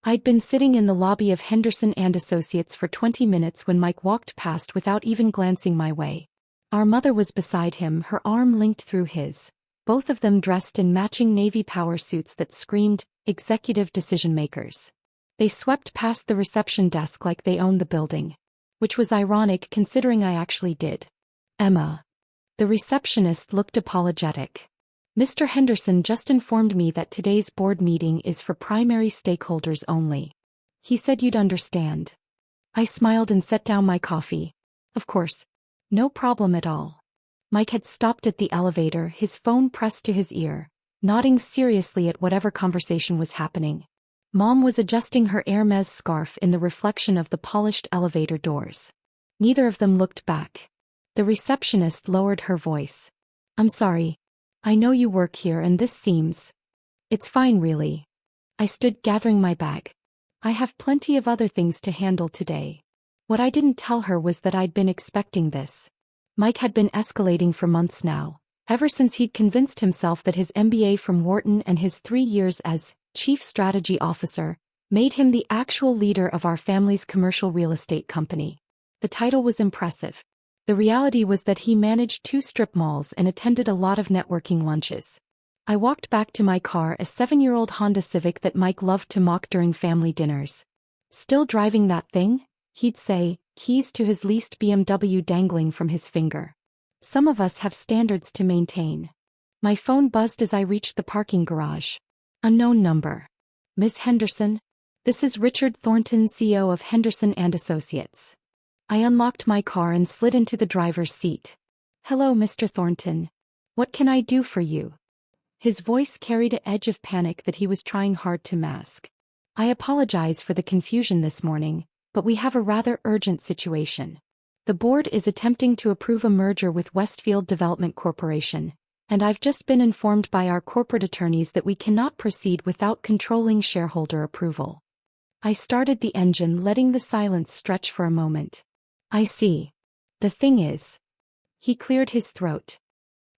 I'd been sitting in the lobby of Henderson Associates for 20 minutes when Mike walked past without even glancing my way. Our mother was beside him, her arm linked through his, both of them dressed in matching navy power suits that screamed, executive decision-makers. They swept past the reception desk like they owned the building. Which was ironic considering I actually did. Emma. The receptionist looked apologetic. Mr. Henderson just informed me that today's board meeting is for primary stakeholders only. He said you'd understand. I smiled and set down my coffee. Of course. No problem at all. Mike had stopped at the elevator, his phone pressed to his ear, nodding seriously at whatever conversation was happening. Mom was adjusting her Hermès scarf in the reflection of the polished elevator doors. Neither of them looked back. The receptionist lowered her voice. I'm sorry. I know you work here and this seems... It's fine really. I stood gathering my bag. I have plenty of other things to handle today. What I didn't tell her was that I'd been expecting this. Mike had been escalating for months now, ever since he'd convinced himself that his MBA from Wharton and his 3 years as Chief Strategy Officer made him the actual leader of our family's commercial real estate company. The title was impressive. The reality was that he managed 2 strip malls and attended a lot of networking lunches. I walked back to my car, a 7-year-old Honda Civic that Mike loved to mock during family dinners. Still driving that thing? He'd say, keys to his leased BMW dangling from his finger. Some of us have standards to maintain. My phone buzzed as I reached the parking garage. Unknown number. Ms. Henderson? This is Richard Thornton, CEO of Henderson Associates. I unlocked my car and slid into the driver's seat. Hello, Mr. Thornton. What can I do for you? His voice carried an edge of panic that he was trying hard to mask. I apologize for the confusion this morning, but we have a rather urgent situation. The board is attempting to approve a merger with Westfield Development Corporation, and I've just been informed by our corporate attorneys that we cannot proceed without controlling shareholder approval. I started the engine, letting the silence stretch for a moment. I see. The thing is... He cleared his throat.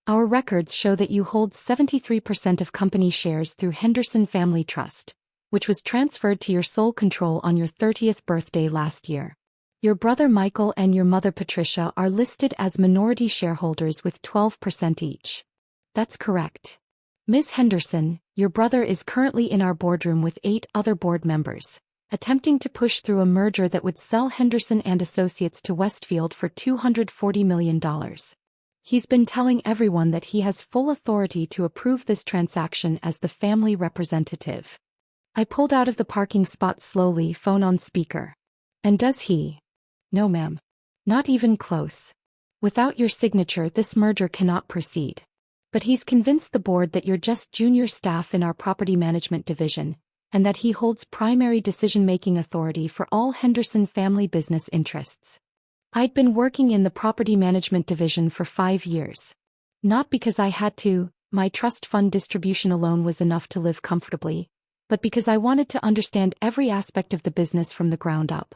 Our records show that you hold 73% of company shares through Henderson Family Trust, which was transferred to your sole control on your 30th birthday last year. Your brother Michael and your mother Patricia are listed as minority shareholders with 12% each. That's correct. Ms. Henderson, your brother is currently in our boardroom with 8 other board members, attempting to push through a merger that would sell Henderson and Associates to Westfield for $240 million. He's been telling everyone that he has full authority to approve this transaction as the family representative. I pulled out of the parking spot slowly, phone on speaker. And does he? No, ma'am. Not even close. Without your signature, this merger cannot proceed. But he's convinced the board that you're just junior staff in our property management division, and that he holds primary decision-making authority for all Henderson family business interests. I'd been working in the property management division for 5 years. Not because I had to, my trust fund distribution alone was enough to live comfortably, but because I wanted to understand every aspect of the business from the ground up.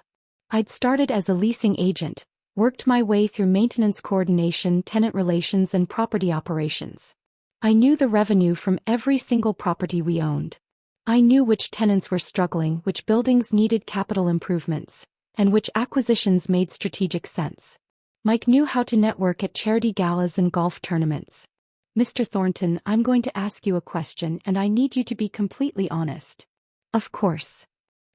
I'd started as a leasing agent, worked my way through maintenance coordination, tenant relations, and property operations. I knew the revenue from every single property we owned. I knew which tenants were struggling, which buildings needed capital improvements, and which acquisitions made strategic sense. Mike knew how to network at charity galas and golf tournaments. Mr. Thornton, I'm going to ask you a question and I need you to be completely honest. Of course.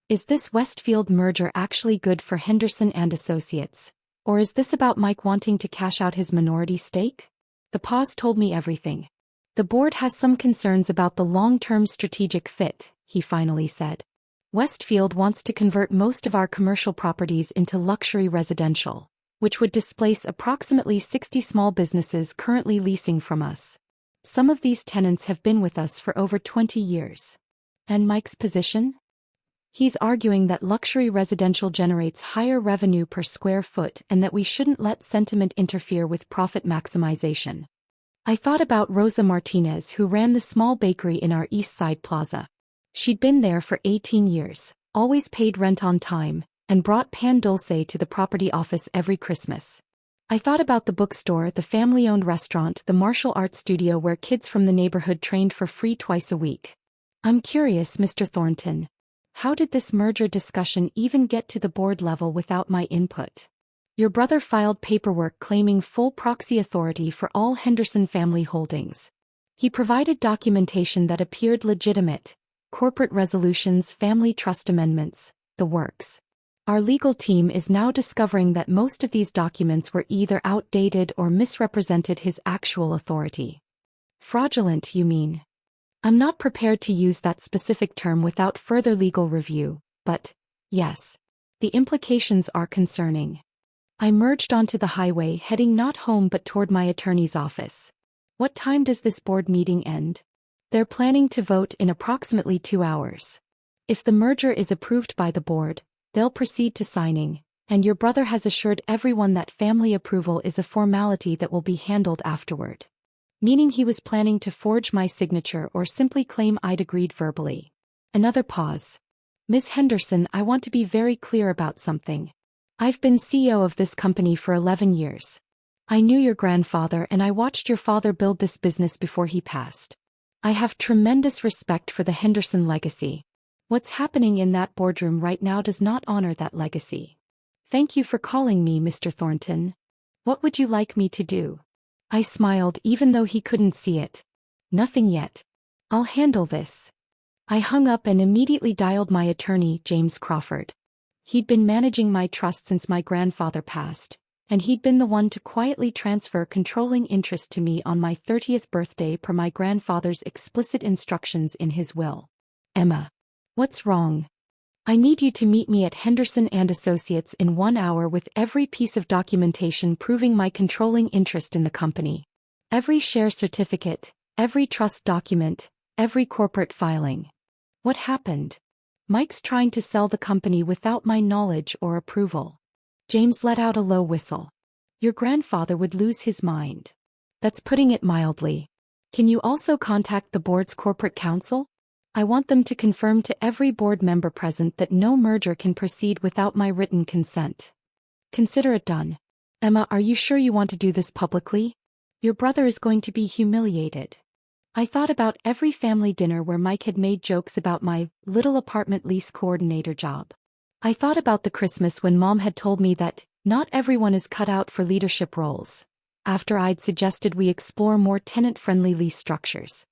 Is this Westfield merger actually good for Henderson and Associates, or is this about Mike wanting to cash out his minority stake? The pause told me everything. The board has some concerns about the long-term strategic fit, he finally said. Westfield wants to convert most of our commercial properties into luxury residential, which would displace approximately 60 small businesses currently leasing from us. Some of these tenants have been with us for over 20 years. And Mike's position? He's arguing that luxury residential generates higher revenue per square foot and that we shouldn't let sentiment interfere with profit maximization. I thought about Rosa Martinez, who ran the small bakery in our East Side plaza. She'd been there for 18 years, always paid rent on time, and brought pan dulce to the property office every Christmas. I thought about the bookstore, the family-owned restaurant, the martial arts studio where kids from the neighborhood trained for free twice a week. I'm curious, Mr. Thornton. How did this merger discussion even get to the board level without my input? Your brother filed paperwork claiming full proxy authority for all Henderson family holdings. He provided documentation that appeared legitimate: corporate resolutions, family trust amendments, the works. Our legal team is now discovering that most of these documents were either outdated or misrepresented his actual authority. Fraudulent, you mean? I'm not prepared to use that specific term without further legal review, but, yes, the implications are concerning. I merged onto the highway, heading not home but toward my attorney's office. What time does this board meeting end? They're planning to vote in approximately 2 hours. If the merger is approved by the board, they'll proceed to signing, and your brother has assured everyone that family approval is a formality that will be handled afterward. Meaning he was planning to forge my signature or simply claim I'd agreed verbally. Another pause. Ms. Henderson, I want to be very clear about something. I've been CEO of this company for 11 years. I knew your grandfather and I watched your father build this business before he passed. I have tremendous respect for the Henderson legacy. What's happening in that boardroom right now does not honor that legacy. Thank you for calling me, Mr. Thornton. What would you like me to do? I smiled even though he couldn't see it. Nothing yet. I'll handle this. I hung up and immediately dialed my attorney, James Crawford. He'd been managing my trust since my grandfather passed, and he'd been the one to quietly transfer controlling interest to me on my 30th birthday per my grandfather's explicit instructions in his will. Emma. What's wrong? I need you to meet me at Henderson Associates in 1 hour with every piece of documentation proving my controlling interest in the company. Every share certificate, every trust document, every corporate filing. What happened? Mike's trying to sell the company without my knowledge or approval. James let out a low whistle. Your grandfather would lose his mind. That's putting it mildly. Can you also contact the board's corporate counsel? I want them to confirm to every board member present that no merger can proceed without my written consent. Consider it done. Emma, are you sure you want to do this publicly? Your brother is going to be humiliated. I thought about every family dinner where Mike had made jokes about my little apartment lease coordinator job. I thought about the Christmas when Mom had told me that not everyone is cut out for leadership roles, after I'd suggested we explore more tenant-friendly lease structures.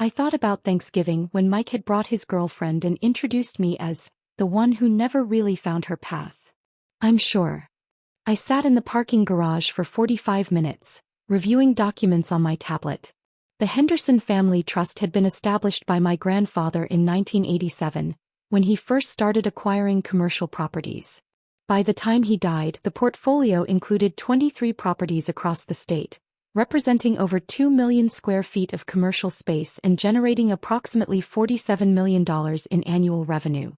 I thought about Thanksgiving when Mike had brought his girlfriend and introduced me as the one who never really found her path. I'm sure. I sat in the parking garage for 45 minutes, reviewing documents on my tablet. The Henderson Family Trust had been established by my grandfather in 1987, when he first started acquiring commercial properties. By the time he died, the portfolio included 23 properties across the state, representing over 2 million square feet of commercial space and generating approximately $47 million in annual revenue.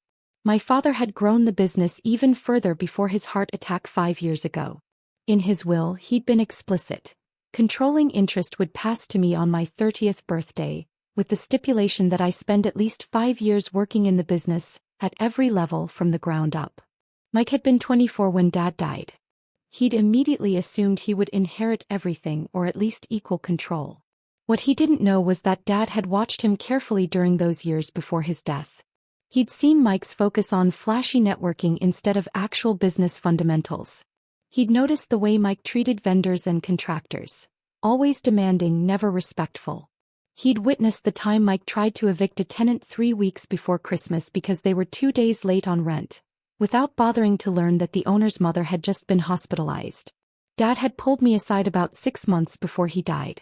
My father had grown the business even further before his heart attack 5 years ago. In his will, he'd been explicit. Controlling interest would pass to me on my 30th birthday, with the stipulation that I spend at least 5 years working in the business, at every level from the ground up. Mike had been 24 when Dad died. He'd immediately assumed he would inherit everything or at least equal control. What he didn't know was that Dad had watched him carefully during those years before his death. He'd seen Mike's focus on flashy networking instead of actual business fundamentals. He'd noticed the way Mike treated vendors and contractors, always demanding, never respectful. He'd witnessed the time Mike tried to evict a tenant 3 weeks before Christmas because they were 2 days late on rent, without bothering to learn that the owner's mother had just been hospitalized. Dad had pulled me aside about 6 months before he died.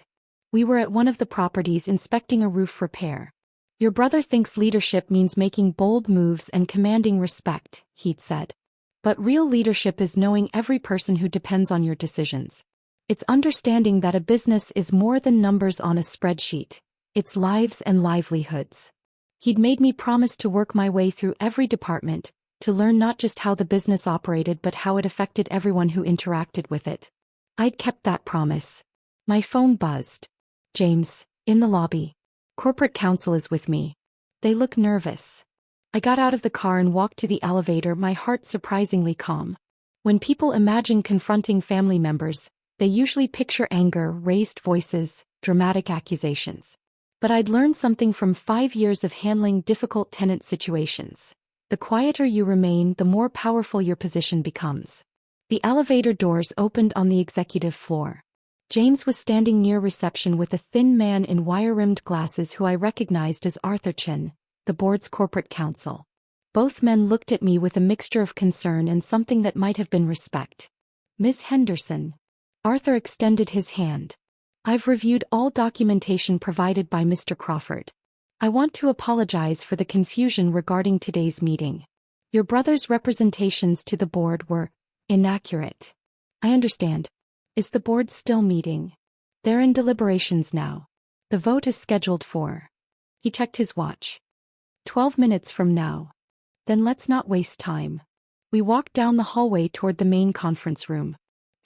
We were at one of the properties inspecting a roof repair. Your brother thinks leadership means making bold moves and commanding respect, he'd said. But real leadership is knowing every person who depends on your decisions. It's understanding that a business is more than numbers on a spreadsheet. It's lives and livelihoods. He'd made me promise to work my way through every department, to learn not just how the business operated but how it affected everyone who interacted with it. I'd kept that promise. My phone buzzed. James, in the lobby. Corporate counsel is with me. They look nervous. I got out of the car and walked to the elevator, my heart surprisingly calm. When people imagine confronting family members, they usually picture anger, raised voices, dramatic accusations. But I'd learned something from 5 years of handling difficult tenant situations. The quieter you remain, the more powerful your position becomes. The elevator doors opened on the executive floor. James was standing near reception with a thin man in wire-rimmed glasses who I recognized as Arthur Chin, the board's corporate counsel. Both men looked at me with a mixture of concern and something that might have been respect. "Miss Henderson." Arthur extended his hand. "I've reviewed all documentation provided by Mr. Crawford. I want to apologize for the confusion regarding today's meeting. Your brother's representations to the board were inaccurate." "I understand. Is the board still meeting?" "They're in deliberations now. The vote is scheduled for—" He checked his watch. 12 minutes from now." "Then let's not waste time." We walked down the hallway toward the main conference room.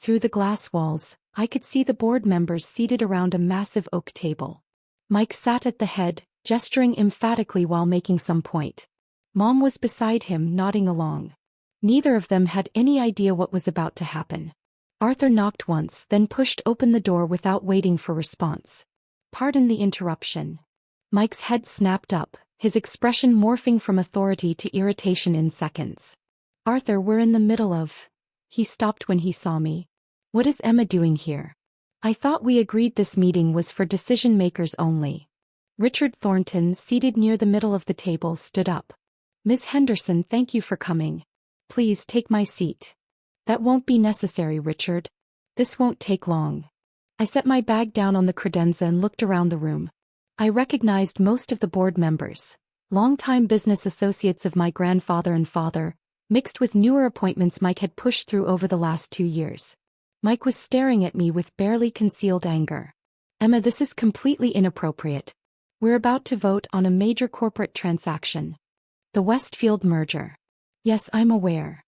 Through the glass walls, I could see the board members seated around a massive oak table. Mike sat at the head, gesturing emphatically while making some point. Mom was beside him, nodding along. Neither of them had any idea what was about to happen. Arthur knocked once, then pushed open the door without waiting for response. "Pardon the interruption." Mike's head snapped up, his expression morphing from authority to irritation in seconds. "Arthur, we're in the middle of—" He stopped when he saw me. "What is Emma doing here? I thought we agreed this meeting was for decision-makers only." Richard Thornton, seated near the middle of the table, stood up. "Miss Henderson, thank you for coming. Please take my seat." "That won't be necessary, Richard. This won't take long." I set my bag down on the credenza and looked around the room. I recognized most of the board members, longtime business associates of my grandfather and father, mixed with newer appointments Mike had pushed through over the last 2 years. Mike was staring at me with barely concealed anger. "Emma, this is completely inappropriate. We're about to vote on a major corporate transaction. The Westfield merger." "Yes, I'm aware."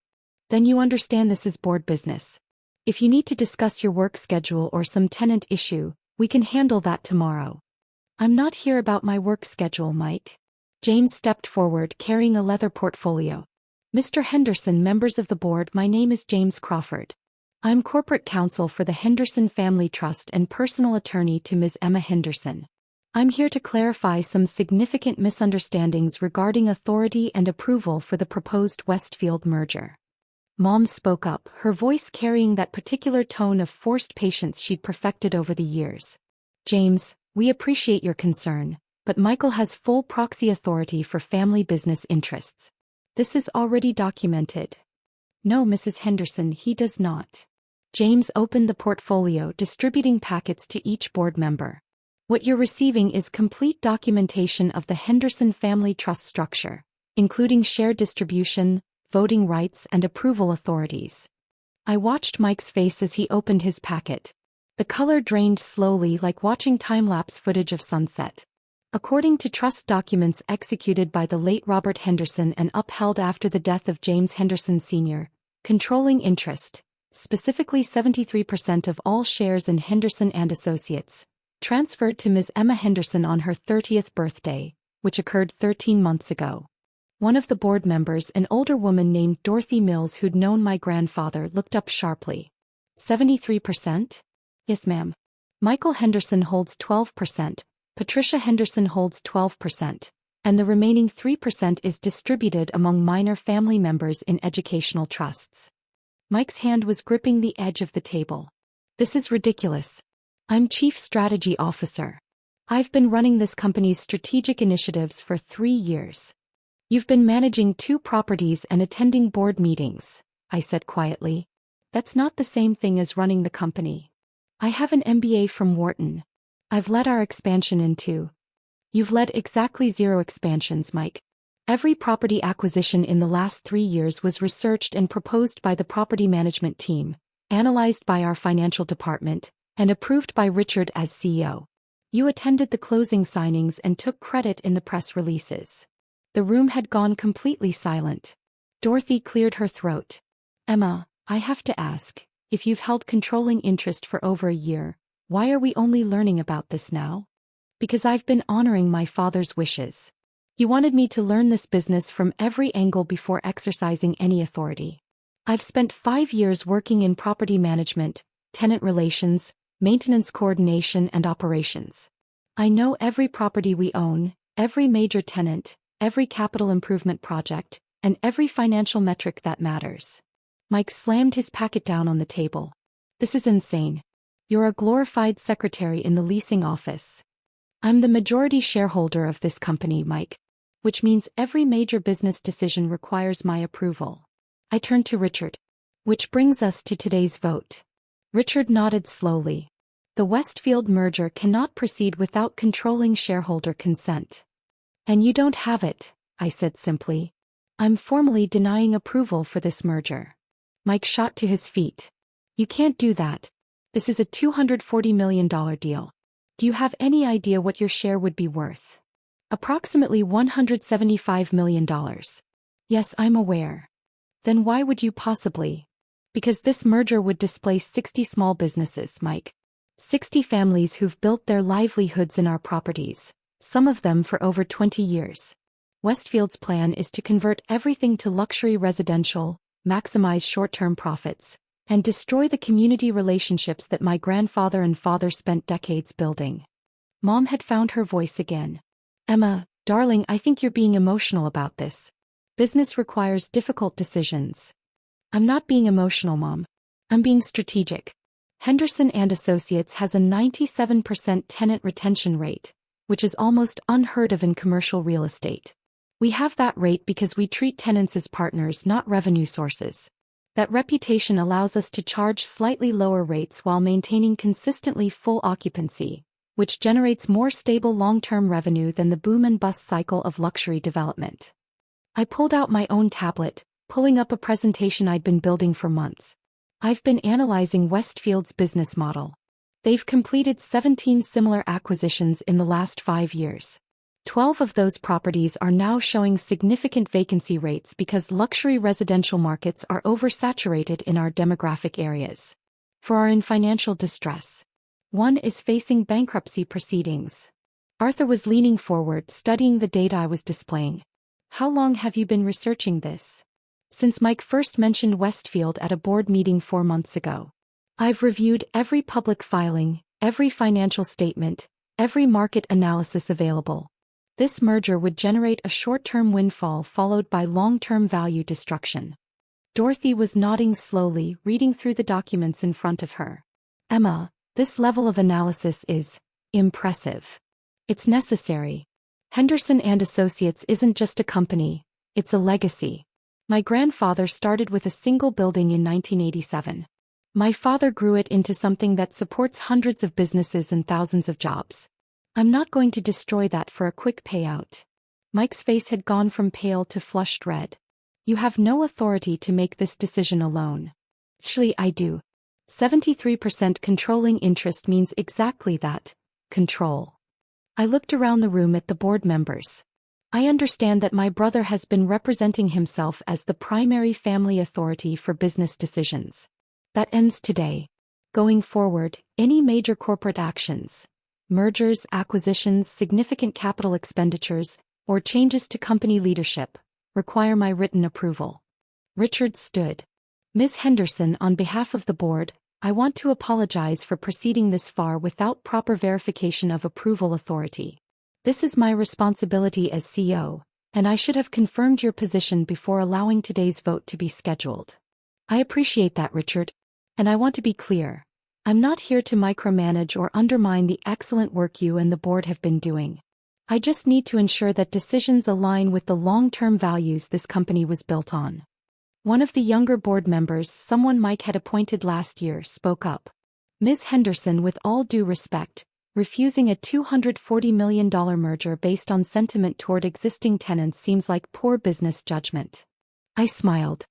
"Then you understand this is board business. If you need to discuss your work schedule or some tenant issue, we can handle that tomorrow." "I'm not here about my work schedule, Mike." James stepped forward, carrying a leather portfolio. "Mr. Henderson, members of the board, my name is James Crawford. I'm corporate counsel for the Henderson Family Trust and personal attorney to Ms. Emma Henderson. I'm here to clarify some significant misunderstandings regarding authority and approval for the proposed Westfield merger." Mom spoke up, her voice carrying that particular tone of forced patience she'd perfected over the years. "James, we appreciate your concern, but Michael has full proxy authority for family business interests. This is already documented." "No, Mrs. Henderson, he does not." James opened the portfolio, distributing packets to each board member. "What you're receiving is complete documentation of the Henderson Family Trust structure, including share distribution, voting rights, and approval authorities." I watched Mike's face as he opened his packet. The color drained slowly, like watching time-lapse footage of sunset. According to trust documents executed by the late Robert Henderson and upheld after the death of James Henderson Sr., controlling interest, specifically 73% of all shares in Henderson Associates, transferred to Ms. Emma Henderson on her 30th birthday, which occurred 13 months ago. One of the board members, an older woman named Dorothy Mills who'd known my grandfather, looked up sharply. 73%? "Yes, ma'am. Michael Henderson holds 12%, Patricia Henderson holds 12%, and the remaining 3% is distributed among minor family members in educational trusts." Mike's hand was gripping the edge of the table. "This is ridiculous. I'm Chief Strategy Officer. I've been running this company's strategic initiatives for 3 years. You've been managing 2 properties and attending board meetings," I said quietly. "That's not the same thing as running the company. I have an MBA from Wharton. I've led our expansion into—" "You've led exactly 0 expansions, Mike. Every property acquisition in the last 3 years was researched and proposed by the property management team, analyzed by our financial department, and approved by Richard as CEO. You attended the closing signings and took credit in the press releases." The room had gone completely silent. Dorothy cleared her throat. "Emma, I have to ask, if you've held controlling interest for over a year, why are we only learning about this now?" "Because I've been honoring my father's wishes. He wanted me to learn this business from every angle before exercising any authority. I've spent 5 years working in property management, tenant relations, maintenance coordination, and operations. I know every property we own, every major tenant, every capital improvement project, and every financial metric that matters. Mike slammed his packet down on the table. This is insane. You're a glorified secretary in the leasing office. I'm the majority shareholder of this company, Mike, which means every major business decision requires my approval. I turned to Richard. Which brings us to today's vote. Richard nodded slowly. The Westfield merger cannot proceed without controlling shareholder consent. And you don't have it, I said simply. I'm formally denying approval for this merger. Mike shot to his feet. You can't do that. This is a $240 million deal. Do you have any idea what your share would be worth? Approximately $175 million. Yes, I'm aware. Then why would you possibly? Because this merger would displace 60 small businesses, Mike. 60 families who've built their livelihoods in our properties, some of them for over 20 years. Westfield's plan is to convert everything to luxury residential, maximize short-term profits, and destroy the community relationships that my grandfather and father spent decades building. Mom had found her voice again. Emma, darling, I think you're being emotional about this. Business requires difficult decisions. I'm not being emotional, Mom. I'm being strategic. Henderson Associates has a 97% tenant retention rate, which is almost unheard of in commercial real estate. We have that rate because we treat tenants as partners, not revenue sources. That reputation allows us to charge slightly lower rates while maintaining consistently full occupancy, which generates more stable long-term revenue than the boom and bust cycle of luxury development. I pulled out my own tablet, pulling up a presentation I'd been building for months. I've been analyzing Westfield's business model. They've completed 17 similar acquisitions in the last 5 years. 12 of those properties are now showing significant vacancy rates because luxury residential markets are oversaturated in our demographic areas. 4 are in financial distress. 1 is facing bankruptcy proceedings. Arthur was leaning forward, studying the data I was displaying. How long have you been researching this? Since Mike first mentioned Westfield at a board meeting 4 months ago. I've reviewed every public filing, every financial statement, every market analysis available. This merger would generate a short-term windfall followed by long-term value destruction. Dorothy was nodding slowly, reading through the documents in front of her. Emma, this level of analysis is impressive. It's necessary. Henderson Associates isn't just a company, it's a legacy. My grandfather started with a single building in 1987. My father grew it into something that supports hundreds of businesses and thousands of jobs. I'm not going to destroy that for a quick payout. Mike's face had gone from pale to flushed red. You have no authority to make this decision alone. Actually, I do. 73% controlling interest means exactly that, control. I looked around the room at the board members. I understand that my brother has been representing himself as the primary family authority for business decisions. That ends today. Going forward, any major corporate actions, mergers, acquisitions, significant capital expenditures, or changes to company leadership, require my written approval. Richard stood. Ms. Henderson, on behalf of the board, I want to apologize for proceeding this far without proper verification of approval authority. This is my responsibility as CEO, and I should have confirmed your position before allowing today's vote to be scheduled. I appreciate that, Richard. And I want to be clear. I'm not here to micromanage or undermine the excellent work you and the board have been doing. I just need to ensure that decisions align with the long-term values this company was built on. One of the younger board members, someone Mike had appointed last year, spoke up. Ms. Henderson, with all due respect, refusing a $240 million merger based on sentiment toward existing tenants seems like poor business judgment. I smiled.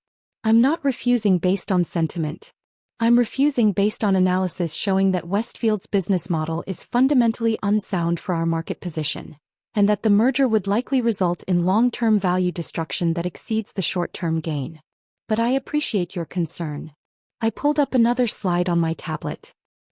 I'm not refusing based on sentiment. I'm refusing based on analysis showing that Westfield's business model is fundamentally unsound for our market position, and that the merger would likely result in long-term value destruction that exceeds the short-term gain. But I appreciate your concern. I pulled up another slide on my tablet.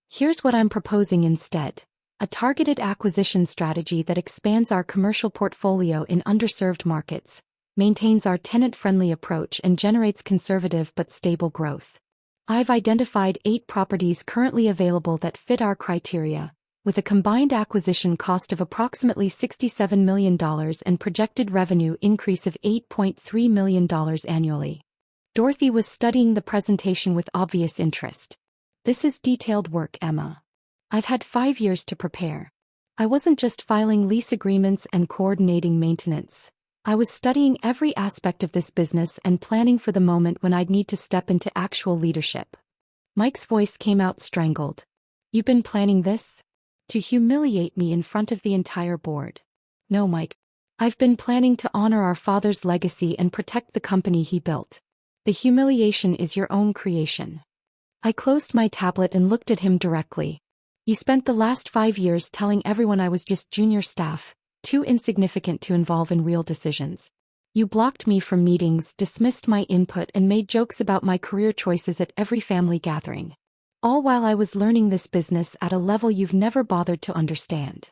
Here's what I'm proposing instead. A targeted acquisition strategy that expands our commercial portfolio in underserved markets, maintains our tenant-friendly approach and generates conservative but stable growth. I've identified 8 properties currently available that fit our criteria, with a combined acquisition cost of approximately $67 million and projected revenue increase of $8.3 million annually. Dorothy was studying the presentation with obvious interest. This is detailed work, Emma. I've had 5 years to prepare. I wasn't just filing lease agreements and coordinating maintenance. I was studying every aspect of this business and planning for the moment when I'd need to step into actual leadership. Mike's voice came out strangled. You've been planning this? To humiliate me in front of the entire board? No, Mike. I've been planning to honor our father's legacy and protect the company he built. The humiliation is your own creation. I closed my tablet and looked at him directly. You spent the last 5 years telling everyone I was just junior staff, too insignificant to involve in real decisions. You blocked me from meetings, dismissed my input, and made jokes about my career choices at every family gathering. All while I was learning this business at a level you've never bothered to understand.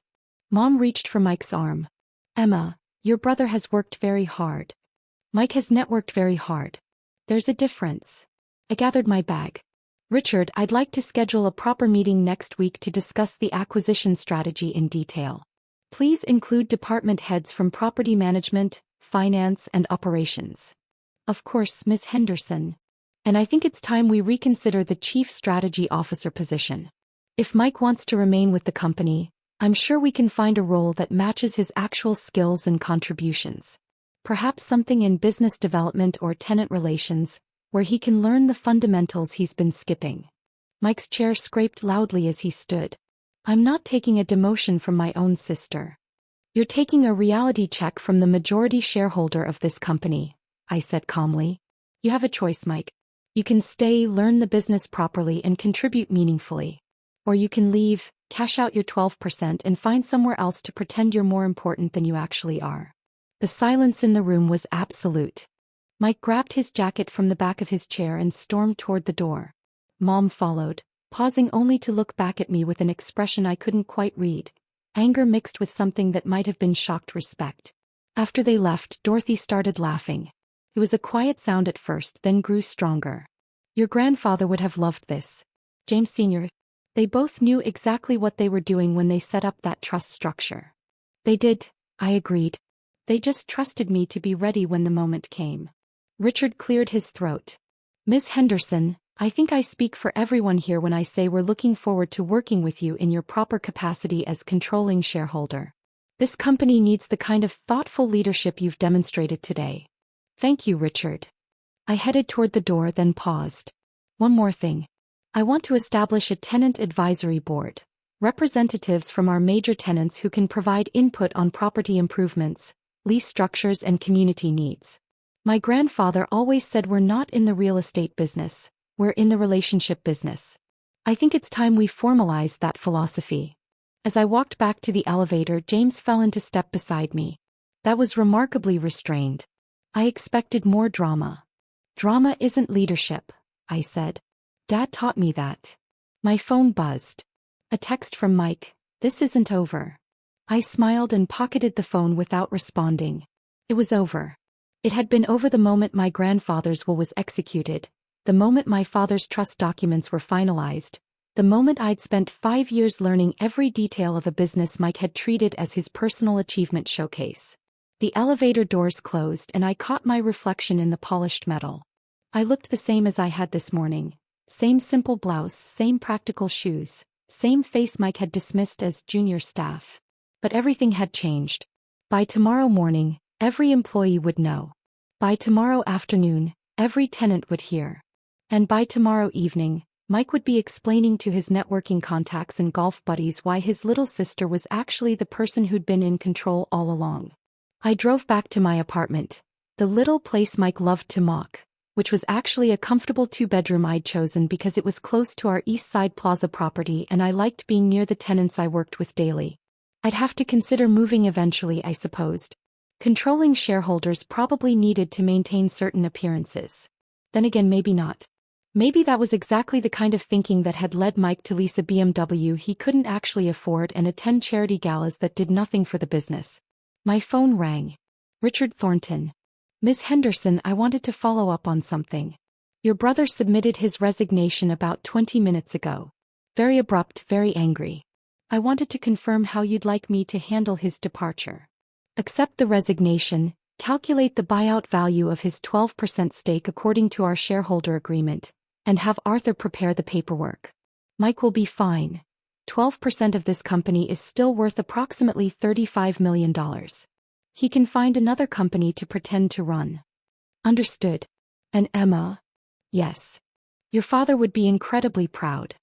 Mom reached for Mike's arm. Emma, your brother has worked very hard. Mike has networked very hard. There's a difference. I gathered my bag. Richard, I'd like to schedule a proper meeting next week to discuss the acquisition strategy in detail. Please include department heads from property management, finance, and operations. Of course, Ms. Henderson. And I think it's time we reconsider the Chief Strategy Officer position. If Mike wants to remain with the company, I'm sure we can find a role that matches his actual skills and contributions. Perhaps something in business development or tenant relations, where he can learn the fundamentals he's been skipping. Mike's chair scraped loudly as he stood. I'm not taking a demotion from my own sister. You're taking a reality check from the majority shareholder of this company, I said calmly. You have a choice, Mike. You can stay, learn the business properly, and contribute meaningfully. Or you can leave, cash out your 12% and find somewhere else to pretend you're more important than you actually are. The silence in the room was absolute. Mike grabbed his jacket from the back of his chair and stormed toward the door. Mom followed, pausing only to look back at me with an expression I couldn't quite read, anger mixed with something that might have been shocked respect. After they left, Dorothy started laughing. It was a quiet sound at first, then grew stronger. Your grandfather would have loved this. James Sr. They both knew exactly what they were doing when they set up that trust structure. They did, I agreed. They just trusted me to be ready when the moment came. Richard cleared his throat. Ms. Henderson, I think I speak for everyone here when I say we're looking forward to working with you in your proper capacity as controlling shareholder. This company needs the kind of thoughtful leadership you've demonstrated today. Thank you, Richard. I headed toward the door, then paused. One more thing. I want to establish a tenant advisory board. Representatives from our major tenants who can provide input on property improvements, lease structures, and community needs. My grandfather always said we're not in the real estate business, we're in the relationship business. I think it's time we formalize that philosophy. As I walked back to the elevator, James fell into step beside me. That was remarkably restrained. I expected more drama. Drama isn't leadership, I said. Dad taught me that. My phone buzzed. A text from Mike. This isn't over. I smiled and pocketed the phone without responding. It was over. It had been over the moment my grandfather's will was executed, the moment my father's trust documents were finalized, the moment I'd spent 5 years learning every detail of a business Mike had treated as his personal achievement showcase. The elevator doors closed and I caught my reflection in the polished metal. I looked the same as I had this morning. Same simple blouse, same practical shoes, same face Mike had dismissed as junior staff. But everything had changed. By tomorrow morning, every employee would know. By tomorrow afternoon, every tenant would hear. And by tomorrow evening, Mike would be explaining to his networking contacts and golf buddies why his little sister was actually the person who'd been in control all along. I drove back to my apartment, the little place Mike loved to mock, which was actually a comfortable 2-bedroom I'd chosen because it was close to our East Side Plaza property and I liked being near the tenants I worked with daily. I'd have to consider moving eventually, I supposed. Controlling shareholders probably needed to maintain certain appearances. Then again, maybe not. Maybe that was exactly the kind of thinking that had led Mike to lease a BMW he couldn't actually afford and attend charity galas that did nothing for the business. My phone rang. Richard Thornton. Ms. Henderson, I wanted to follow up on something. Your brother submitted his resignation about 20 minutes ago. Very abrupt, very angry. I wanted to confirm how you'd like me to handle his departure. Accept the resignation, calculate the buyout value of his 12% stake according to our shareholder agreement, and have Arthur prepare the paperwork. Mike will be fine. 12% of this company is still worth approximately $35 million. He can find another company to pretend to run. Understood. And Emma? Yes. Your father would be incredibly proud.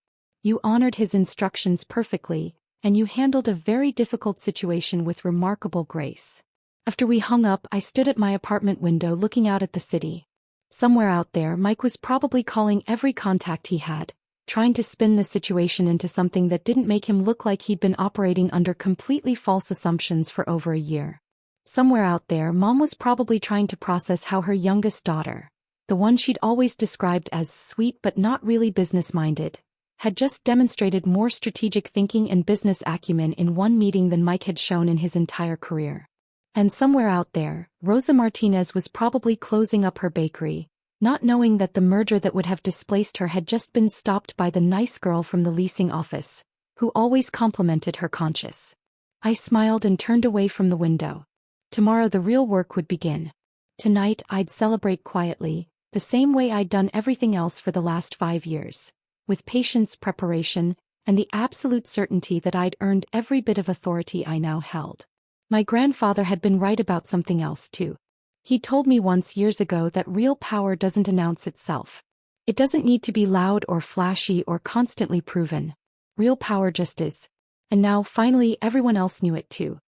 You honored his instructions perfectly, and you handled a very difficult situation with remarkable grace. After we hung up, I stood at my apartment window looking out at the city. Somewhere out there, Mike was probably calling every contact he had, trying to spin the situation into something that didn't make him look like he'd been operating under completely false assumptions for over a year. Somewhere out there, Mom was probably trying to process how her youngest daughter, the one she'd always described as sweet but not really business-minded, had just demonstrated more strategic thinking and business acumen in one meeting than Mike had shown in his entire career. And somewhere out there, Rosa Martinez was probably closing up her bakery, not knowing that the merger that would have displaced her had just been stopped by the nice girl from the leasing office, who always complimented her conscience. I smiled and turned away from the window. Tomorrow the real work would begin. Tonight I'd celebrate quietly, the same way I'd done everything else for the last 5 years, with patience, preparation, and the absolute certainty that I'd earned every bit of authority I now held. My grandfather had been right about something else too. He told me once years ago that real power doesn't announce itself. It doesn't need to be loud or flashy or constantly proven. Real power just is. And now finally everyone else knew it too.